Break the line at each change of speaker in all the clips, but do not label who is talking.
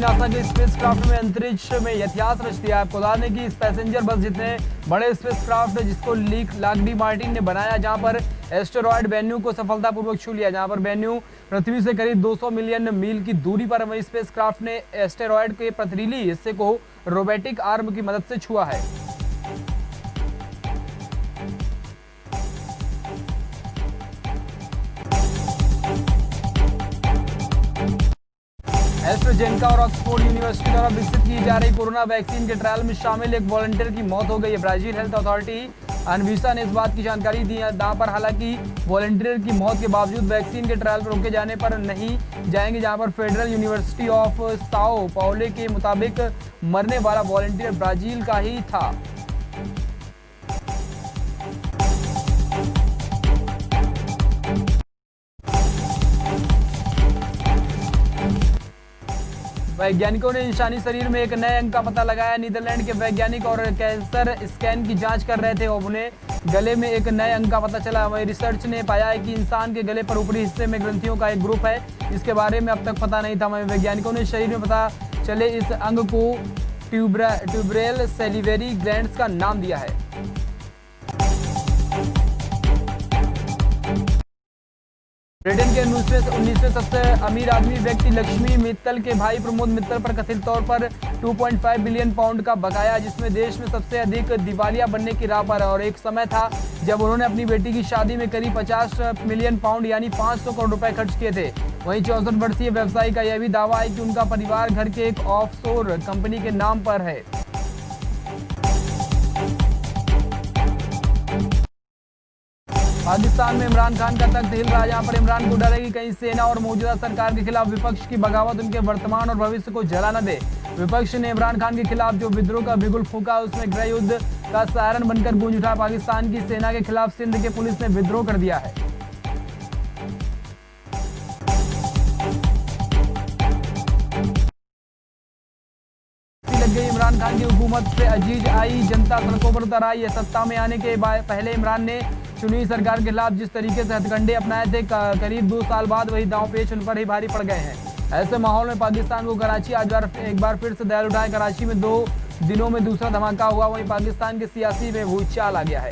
NASA के spacecraft में अंतरिक्ष में इतिहास रच दिया। आपको बता दें कि इस पैसेंजर बस जितने बड़े स्पेसक्राफ्ट जिसको लॉकहीड मार्टिन ने बनाया, जहां पर एस्टेरॉयड बेन्यू को सफलतापूर्वक छू लिया, जहां पर बेन्यू पृथ्वी से करीब 200 मिलियन मील की दूरी पर, वही स्पेसक्राफ्ट ने एस्टेरॉयड के पथरीली हिस्से को रोबोटिक आर्म की मदद से छुआ है। एस्ट्राजेनेका और ऑक्सफोर्ड यूनिवर्सिटी द्वारा विकसित की जा रही कोरोना वैक्सीन के ट्रायल में शामिल एक वॉलंटियर की मौत हो गई है। ब्राजील हेल्थ अथॉरिटी अनवीसा ने इस बात की जानकारी दी है, जहां पर हालांकि वॉलंटियर की मौत के बावजूद वैक्सीन के ट्रायल पर रोके जाने पर नहीं जाएंगे, जहां पर federal university of Sao Paulo के मुताबिक मरने वाला वॉलंटियर ब्राजील का ही था। वैज्ञानिकों ने इंसानी शरीर में एक नए अंग का पता लगाया। नीदरलैंड के वैज्ञानिक और कैंसर स्कैन की जांच कर रहे थे और उन्हें गले में एक नए अंग का पता चला। वही रिसर्च ने पाया है कि इंसान के गले पर ऊपरी हिस्से में ग्रंथियों का एक ग्रुप है, इसके बारे में अब तक पता नहीं था। वही वैज्ञानिकों ने शरीर में पता चले इस अंग को ट्यूबरेल सेलिवेरी ग्लैंड्स का नाम दिया है। ब्रिटेन के 19वें सबसे अमीर आदमी व्यक्ति लक्ष्मी मित्तल के भाई प्रमोद मित्तल पर कथित तौर पर 2.5 बिलियन पाउंड का बकाया, जिसमें देश में सबसे अधिक दिवालिया बनने की राह पर है। और एक समय था जब उन्होंने अपनी बेटी की शादी में करीब 50 मिलियन पाउंड यानी 500 करोड़ रुपए खर्च किए थे। वहीं 64 वर्षीय व्यवसायी का यह भी दावा है कि उनका परिवार घर के एक ऑफशोर कंपनी के नाम पर है। पाकिस्तान में इमरान खान का तख्त हिल रहा है, जहां पर इमरान को डर है कि कहीं सेना और मौजूदा सरकार के खिलाफ विपक्ष की बगावत उनके वर्तमान और भविष्य को जला न दे। विपक्ष ने इमरान खान के खिलाफ जो विद्रोह का बिगुल फूंका, उसमें गृह युद्ध का सायरन बनकर गूंज उठा। पाकिस्तान की सेना के खिलाफ सिंध के पुलिस ने विद्रोह कर दिया है। लग गई इमरान खान की हुकूमत से अजीज आई, जनता सड़कों पर उतर आई है। सत्ता में आने के पहले इमरान ने चुनी सरकार के खिलाफ जिस तरीके से हथकंडे अपनाए थे, करीब 2 साल बाद वही दांव पेच उन पर ही भारी पड़ गए हैं। ऐसे माहौल में पाकिस्तान को कराची आज एक बार फिर से दहल उठाए। कराची में 2 दिनों में दूसरा धमाका हुआ। वहीं पाकिस्तान के सियासी में भूचाल आ गया है।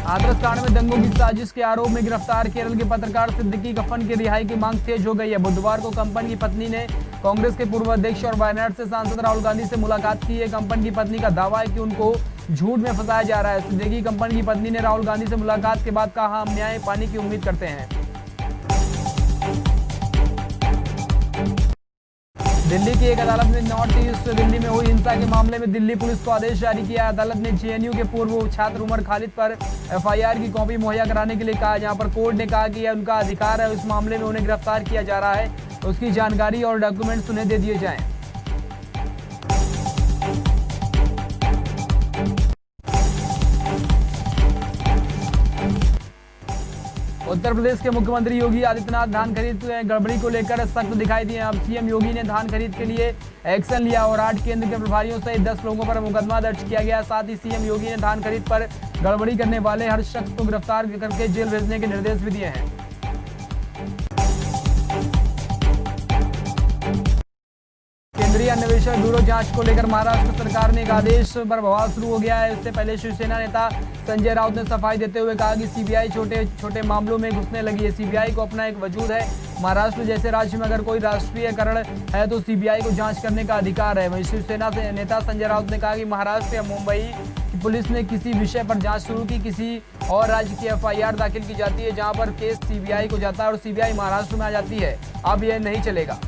हाथरस कांड में दंगों की साजिश के आरोप में गिरफ्तार केरल के पत्रकार सिद्दीकी कफन की रिहाई की मांग तेज हो गई है। बुधवार को कंपन की पत्नी ने कांग्रेस के पूर्व अध्यक्ष और वायनाड से सांसद राहुल गांधी से मुलाकात की है। कंपन की पत्नी का दावा है कि उनको झूठ में फंसाया जा रहा है। सिद्दीकी कंपन की पत्नी ने राहुल गांधी से मुलाकात के बाद कहा, हम न्याय पाने की उम्मीद करते हैं। दिल्ली की एक अदालत ने नॉर्थ ईस्ट दिल्ली में हुई हिंसा के मामले में दिल्ली पुलिस को आदेश जारी किया। अदालत ने जेएनयू के पूर्व छात्र उमर खालिद पर एफआईआर की कॉपी मुहैया कराने के लिए कहा, जहां पर कोर्ट ने कहा कि यह उनका अधिकार है। इस मामले में उन्हें गिरफ्तार किया जा रहा है, उसकी जानकारी और डॉक्यूमेंट्स उन्हें दे दिए जाएं। उत्तर प्रदेश के मुख्यमंत्री योगी आदित्यनाथ धान खरीद गड़बड़ी को लेकर सख्त दिखाई दिए। अब सीएम योगी ने धान खरीद के लिए एक्शन लिया और 8 केंद्र के प्रभारियों सहित 10 लोगों पर मुकदमा दर्ज किया गया। साथ ही सीएम योगी ने धान खरीद पर गड़बड़ी करने वाले हर शख्स को गिरफ्तार करके जेल भेजने के निर्देश भी दिए हैं। केंद्रीय अन्वेषण ब्यूरो जांच को लेकर महाराष्ट्र सरकार ने एक आदेश पर बवाल शुरू हो गया है। इससे पहले शिवसेना नेता संजय राउत ने सफाई देते हुए कहा कि सीबीआई छोटे छोटे मामलों में घुसने लगी है। सीबीआई को अपना एक वजूद है। महाराष्ट्र जैसे राज्य में अगर कोई राष्ट्रीयकरण है तो सीबीआई को जांच करने का अधिकार है। वहीं शिवसेना नेता संजय राउत ने कहा कि महाराष्ट्र या मुंबई की पुलिस ने किसी विषय पर जांच शुरू की, किसी और राज्य की एफआईआर दाखिल की जाती है जहां पर केस सीबीआई को जाता है और सीबीआई महाराष्ट्र में आ जाती है। अब यह नहीं चलेगा।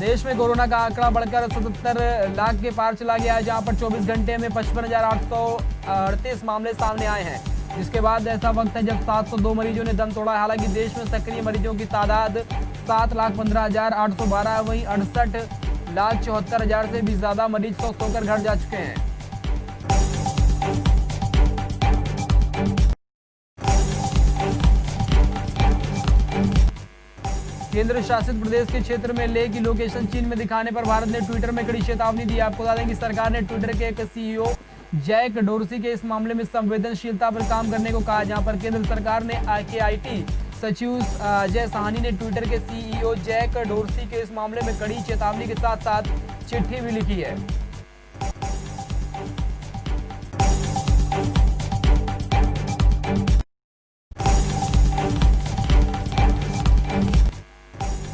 देश में कोरोना का आंकड़ा बढ़कर 77 लाख के पार चला गया है, जहां पर 24 घंटे में 55,838 मामले सामने आए हैं। जिसके बाद ऐसा वक्त है जब 702 मरीजों ने दम तोड़ा है। हालांकि देश में सक्रिय मरीजों की तादाद 7,15,812 है। वहीं 68,74,000 से भी ज्यादा मरीज स्वस्थ होकर घर जा चुके हैं। केंद्र शासित प्रदेश के क्षेत्र में लेह की लोकेशन चीन में दिखाने पर भारत ने ट्विटर में कड़ी चेतावनी दी। आपको बता दें कि सरकार ने ट्विटर के एक सीईओ जैक डोर्सी के इस मामले में संवेदनशीलता पर काम करने को कहा, जहां पर केंद्र सरकार ने आईटी सचिव अजय साहनी ने ट्विटर के सीईओ जैक डोर्सी के इस मामले में कड़ी चेतावनी के साथ साथ चिट्ठी भी लिखी है।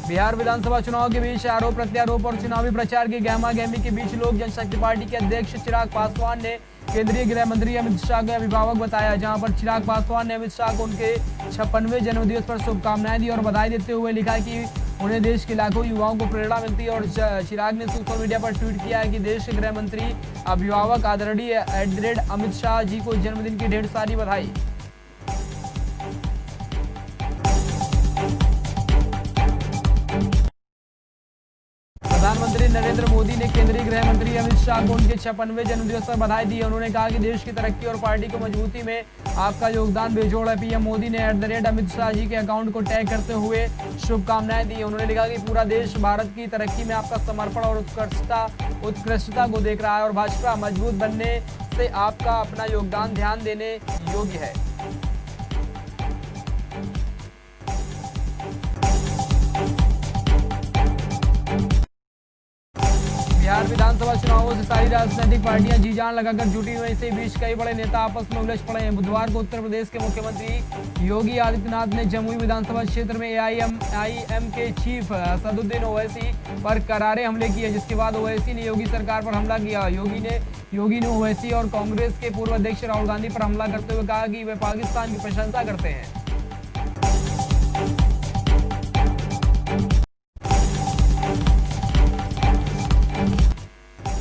बिहार विधानसभा चुनाव के बीच आरोप प्रत्यारोप और चुनावी प्रचार की गहमागहमी के बीच लोक जनशक्ति पार्टी के अध्यक्ष चिराग पासवान ने केंद्रीय गृह मंत्री अमित शाह को अभिभावक बताया, जहां पर चिराग पासवान ने अमित शाह को उनके 56वें जन्मदिवस पर शुभकामनाएं दी और बधाई देते हुए लिखा कि उन्हें देश के लाखों युवाओं को प्रेरणा मिलती है। और चिराग ने सोशल मीडिया पर ट्वीट किया है कि देश के गृह मंत्री अभिभावक आदरणीय अमित शाह जी को जन्मदिन की ढेर सारी बधाई। प्रधानमंत्री नरेंद्र मोदी ने केंद्रीय गृह मंत्री अमित शाह को उनके 56वें जन्मदिवस पर बधाई दी। उन्होंने कहा कि देश की तरक्की और पार्टी को मजबूती में आपका योगदान बेजोड़ है। पीएम मोदी ने @अमित शाह जी के अकाउंट को टैग करते हुए शुभकामनाएं दी। उन्होंने लिखा कि पूरा देश भारत की तरक्की में आपका समर्पण और उत्कृष्टता को देख रहा है और भाजपा मजबूत बनने से आपका अपना योगदान ध्यान देने योग्य है। बिहार विधानसभा चुनावों से सारी राजनीतिक पार्टियां जी जान लगाकर जुटी हुई, इसी बीच कई बड़े नेता आपस में उलझ पड़े हैं। बुधवार को उत्तर प्रदेश के मुख्यमंत्री योगी आदित्यनाथ ने जमुई विधानसभा क्षेत्र में एआईएम के चीफ असदुद्दीन ओवैसी पर करारे हमले किए, जिसके बाद ओवैसी ने योगी सरकार पर हमला किया। योगी ने ओवैसी और कांग्रेस के पूर्व अध्यक्ष राहुल गांधी पर हमला करते हुए कहा कि वे पाकिस्तान की प्रशंसा करते हैं।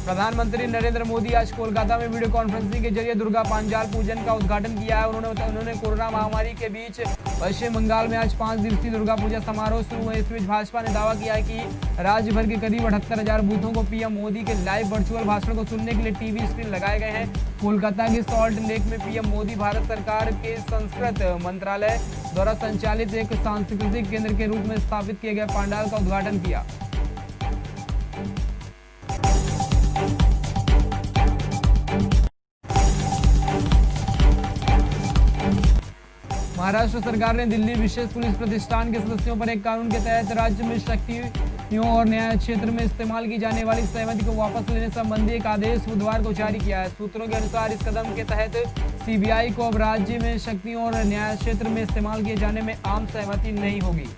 प्रधानमंत्री नरेंद्र मोदी आज कोलकाता में वीडियो कॉन्फ्रेंसिंग के जरिए दुर्गा पांचाल पूजन का उद्घाटन किया है। उन्होंने कोरोना महामारी के बीच पश्चिम बंगाल में आज 5 दिवसीय दुर्गा पूजा समारोह शुरू हुए। इस बीच भाजपा ने दावा किया है कि राज्य भर के करीब 78,000 बूथों को पीएम मोदी के लाइव वर्चुअल भाषण को सुनने के लिए टीवी स्क्रीन लगाए गए हैं। कोलकाता के सॉल्ट लेक में पीएम मोदी भारत सरकार के संस्कृत मंत्रालय द्वारा संचालित एक सांस्कृतिक केंद्र के रूप में स्थापित किए गए पंडाल का उद्घाटन किया। महाराष्ट्र सरकार ने दिल्ली विशेष पुलिस प्रतिष्ठान के सदस्यों पर एक कानून के तहत राज्य में शक्तियों और न्याय क्षेत्र में इस्तेमाल की जाने वाली सहमति को वापस लेने संबंधी एक आदेश बुधवार को जारी किया है। सूत्रों के अनुसार इस कदम के तहत सीबीआई को अब राज्य में शक्तियों और न्याय क्षेत्र में इस्तेमाल किए जाने में आम सहमति नहीं होगी।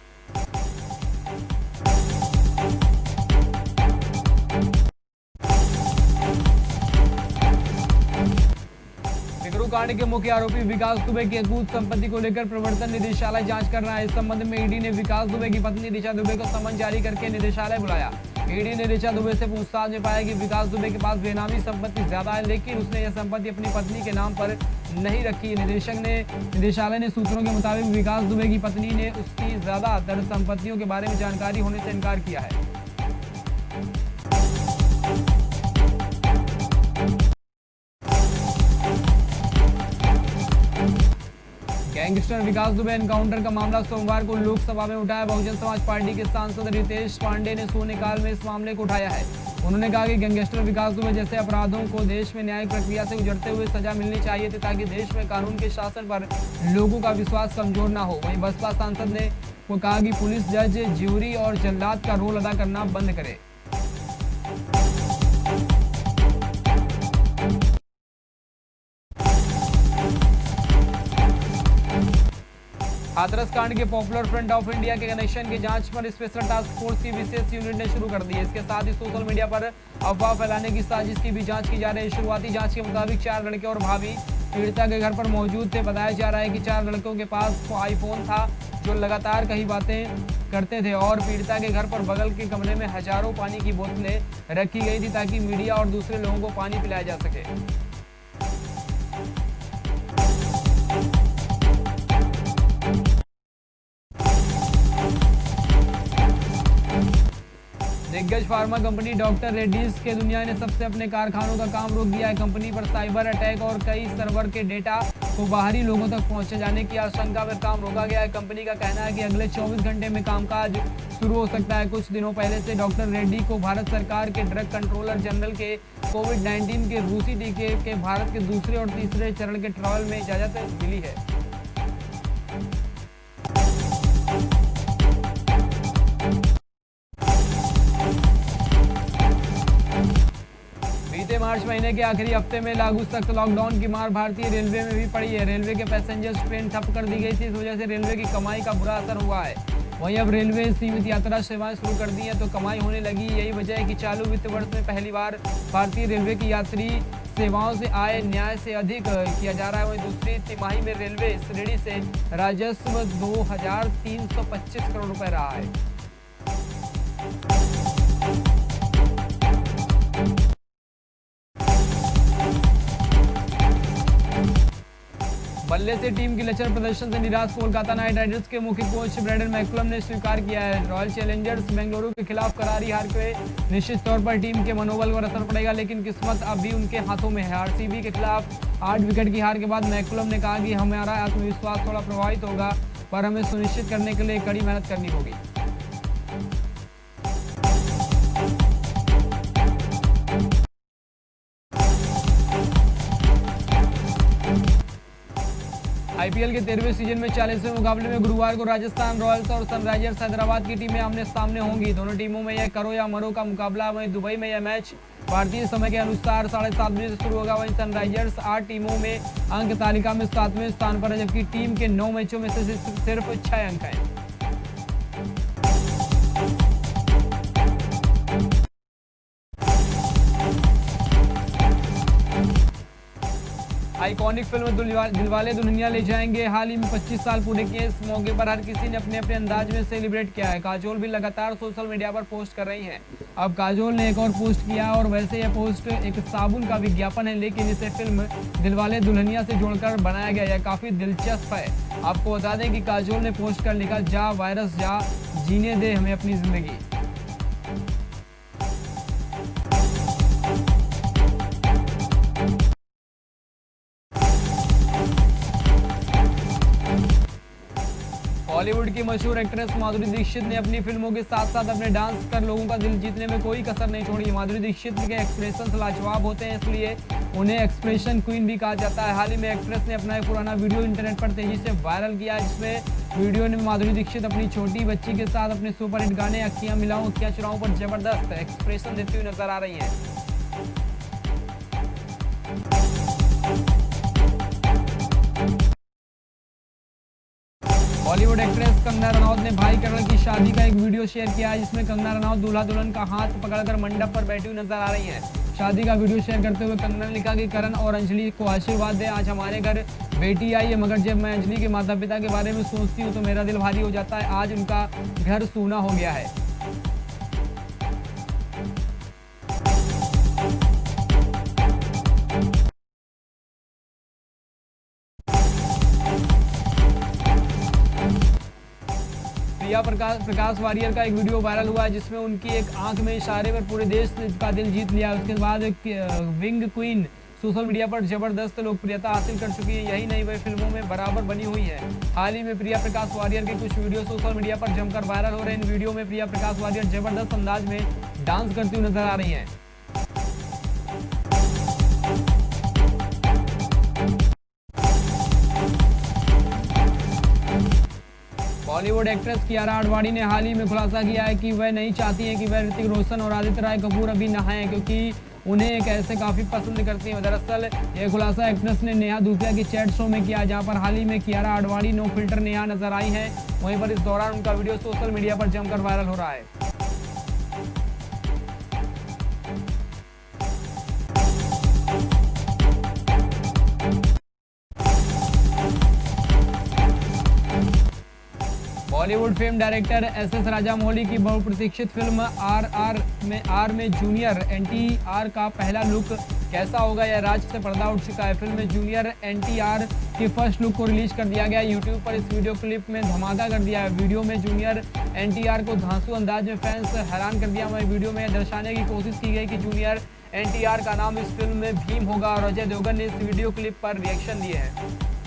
कांड के मुख्य आरोपी विकास दुबे की अकूत संपत्ति को लेकर प्रवर्तन निदेशालय जांच कर रहा है। इस संबंध में ईडी ने विकास दुबे की पत्नी ऋचा दुबे को समन जारी करके निदेशालय बुलाया। ईडी ने ऋचा दुबे से पूछताछ में पाया कि विकास दुबे के पास बेनामी संपत्ति ज्यादा है, लेकिन उसने यह संपत्ति अपनी पत्नी के नाम पर नहीं रखी। निदेशालय ने सूत्रों के मुताबिक विकास दुबे की पत्नी ने उसकी ज्यादातर संपत्तियों के बारे में जानकारी होने से इनकार किया है। गैंगस्टर विकास दुबे एनकाउंटर का मामला सोमवार को लोकसभा में उठाया। बहुजन समाज पार्टी के सांसद रितेश पांडे ने शून्यकाल में इस मामले को उठाया है। उन्होंने कहा कि गैंगस्टर विकास दुबे जैसे अपराधों को देश में न्यायिक प्रक्रिया से गुजरते हुए सजा मिलनी चाहिए थी, ताकि देश में कानून के शासन पर लोगों का विश्वास कमजोर न हो। वहीं बसपा सांसद ने कहा कि पुलिस जज, ज्यूरी और जल्लाद का रोल अदा करना बंद करे। हाथरस कांड के पॉपुलर फ्रंट ऑफ इंडिया के कनेक्शन की जांच पर स्पेशल टास्क फोर्स की विशेष यूनिट ने शुरू कर दी है। इसके साथ ही सोशल मीडिया पर अफवाह फैलाने की साजिश की भी जांच की जा रही है। शुरुआती जांच के मुताबिक 4 लड़के और भाभी पीड़िता के घर पर मौजूद थे। बताया जा रहा है कि 4 लड़कों के पास आईफोन था, जो लगातार कई बातें करते थे, और पीड़िता के घर पर बगल के कमरे में हजारों पानी की बोतलें रखी गई थी, ताकि मीडिया और दूसरे लोगों को पानी पिलाया जा सके। दिग्गज फार्मा कंपनी डॉक्टर रेड्डीज के दुनिया ने सबसे अपने कारखानों का काम रोक दिया है। कंपनी पर साइबर अटैक और कई सर्वर के डेटा को बाहरी लोगों तक पहुंचे जाने की आशंका पर काम रोका गया है। कंपनी का कहना है कि अगले 24 घंटे में कामकाज शुरू हो सकता है। कुछ दिनों पहले से डॉक्टर रेड्डी को भारत सरकार के ड्रग कंट्रोलर जनरल के कोविड-19 के रूसी टीके के भारत के दूसरे और तीसरे चरण के ट्रायल में इजाजत मिली है। बीते मार्च महीने के आखिरी हफ्ते में लागू सख्त लॉकडाउन की मार भारतीय रेलवे में भी पड़ी है। रेलवे के पैसेंजर्स ट्रेन ठप कर दी गई थी। इस वजह से रेलवे की कमाई का बुरा असर हुआ है। वहीं अब रेलवे सीमित यात्रा सेवाएं शुरू कर दी हैं तो कमाई होने लगी। यही वजह है कि चालू वित्त वर्ष में पहली बार भारतीय रेलवे की यात्री सेवाओं से आय न्याय से अधिक किया जा रहा है। वहीं दूसरी तिमाही में रेलवे श्रेणी से राजस्व 2325 करोड़ रुपए रहा है। बल्ले से टीम की लचर प्रदर्शन से निराश कोलकाता नाइट राइडर्स के मुख्य कोच ब्रैंडन मैकुलम ने स्वीकार किया है रॉयल चैलेंजर्स बेंगलुरु के खिलाफ करारी हार के निश्चित तौर पर टीम के मनोबल पर असर पड़ेगा, लेकिन किस्मत अब भी उनके हाथों में है। आरसीबी के खिलाफ 8 विकेट की हार के बाद मैकुलम ने कहा कि हमारा आत्मविश्वास थोड़ा प्रभावित होगा, पर हमें सुनिश्चित करने के लिए कड़ी मेहनत करनी होगी। आईपीएल के 13वें सीजन में 40वें मुकाबले में गुरुवार को राजस्थान रॉयल्स और सनराइजर्स हैदराबाद की टीमें आमने सामने होंगी। दोनों टीमों में यह करो या मरो का मुकाबला। वहीं दुबई में यह मैच भारतीय समय के अनुसार 7:30 बजे से शुरू होगा। वहीं सनराइजर्स 8 टीमों में अंक तालिका में 7वें स्थान पर है, जबकि टीम के 9 मैचों में से सिर्फ 6 अंक हैं। आइकॉनिक फिल्म दिलवाले दुल्हनिया ले जाएंगे हाल ही में 25 साल पूरे किए। इस मौके पर हर किसी ने अपने अपने अंदाज में सेलिब्रेट किया है। काजोल भी लगातार सोशल मीडिया पर पोस्ट कर रही हैं। अब काजोल ने एक और पोस्ट किया और वैसे यह पोस्ट एक साबुन का विज्ञापन है, लेकिन इसे फिल्म दिलवाले दुल्हनिया से जोड़कर बनाया गया। यह काफी दिलचस्प है। आपको बता दें कि काजोल ने पोस्ट कर लिखा, जा वायरस जा, जीने दे हमें अपनी जिंदगी। बॉलीवुड की मशहूर एक्ट्रेस माधुरी दीक्षित ने अपनी फिल्मों के साथ साथ अपने डांस कर लोगों का दिल जीतने में कोई कसर नहीं छोड़ी। माधुरी दीक्षित के एक्सप्रेशन लाजवाब होते हैं, इसलिए उन्हें एक्सप्रेशन क्वीन भी कहा जाता है। हाल ही में एक्ट्रेस ने अपना एक पुराना वीडियो इंटरनेट पर तेजी से वायरल किया, जिसमें वीडियो में माधुरी दीक्षित अपनी छोटी बच्ची के साथ अपने सुपरहिट गाने अखियां मिलाऊं अखियां चुराऊं पर जबरदस्त एक्सप्रेशन देती हुई नजर आ रही हैं। बॉलीवुड एक्ट्रेस कंगना रनौत ने भाई करण की शादी का एक वीडियो शेयर किया है, जिसमें कंगना रनौत दूल्हा दुल्हन का हाथ पकड़कर मंडप पर बैठी हुई नजर आ रही हैं। शादी का वीडियो शेयर करते हुए कंगना ने लिखा कि करण और अंजलि को आशीर्वाद दें। आज हमारे घर बेटी आई है, मगर जब मैं अंजलि के माता पिता के बारे में सोचती हूँ तो मेरा दिल भारी हो जाता है। आज उनका घर सूना हो गया है। प्रिया प्रकाश वारियर का एक वीडियो वायरल हुआ है, जिसमें उनकी एक आंख में इशारे पर पूरे देश का दिल जीत लिया। उसके बाद विंग क्वीन सोशल मीडिया पर जबरदस्त लोकप्रियता हासिल कर चुकी है। यही नहीं, वह फिल्मों में बराबर बनी हुई है। हाल ही में प्रिया प्रकाश वारियर के कुछ वीडियो सोशल मीडिया पर जमकर वायरल हो रहे हैं। इन वीडियो में प्रिया प्रकाश वारियर जबरदस्त अंदाज में डांस करती हुई नजर आ रही हैं। बॉलीवुड एक्ट्रेस कियारा आडवाणी ने हाल ही में खुलासा किया है कि वह नहीं चाहती है कि वह ऋतिक रोशन और आदित्य राय कपूर अभी नहाएं, क्योंकि उन्हें एक ऐसे काफी पसंद करती हैं। दरअसल यह खुलासा एक्ट्रेस ने नेहा धूपिया के चैट शो में किया, जहां पर हाल ही में कियारा आडवाणी नो फिल्टर नेहा नजर आई है। वहीं पर इस दौरान उनका वीडियो सोशल मीडिया पर जमकर वायरल हो रहा है। Bollywood film director S S. Rajamouli की बहुप्रतीक्षित फिल्म आर में जूनियर एनटीआर का पहला लुक कैसा होगा, यह राज से पर्दा उठ चुका है। फिल्म में जूनियर एनटीआर के फर्स्ट लुक को रिलीज कर दिया गया। यूट्यूब पर इस वीडियो क्लिप में धमाका कर दिया है। वीडियो में जूनियर एनटीआर को धांसू अंदाज में फैंस हैरान कर दिया। वहीं वीडियो में दर्शाने की कोशिश की गई कि जूनियर एनटीआर का नाम इस फिल्म में भीम होगा और अजय देवगन ने इस वीडियो क्लिप पर रिएक्शन दिए हैं।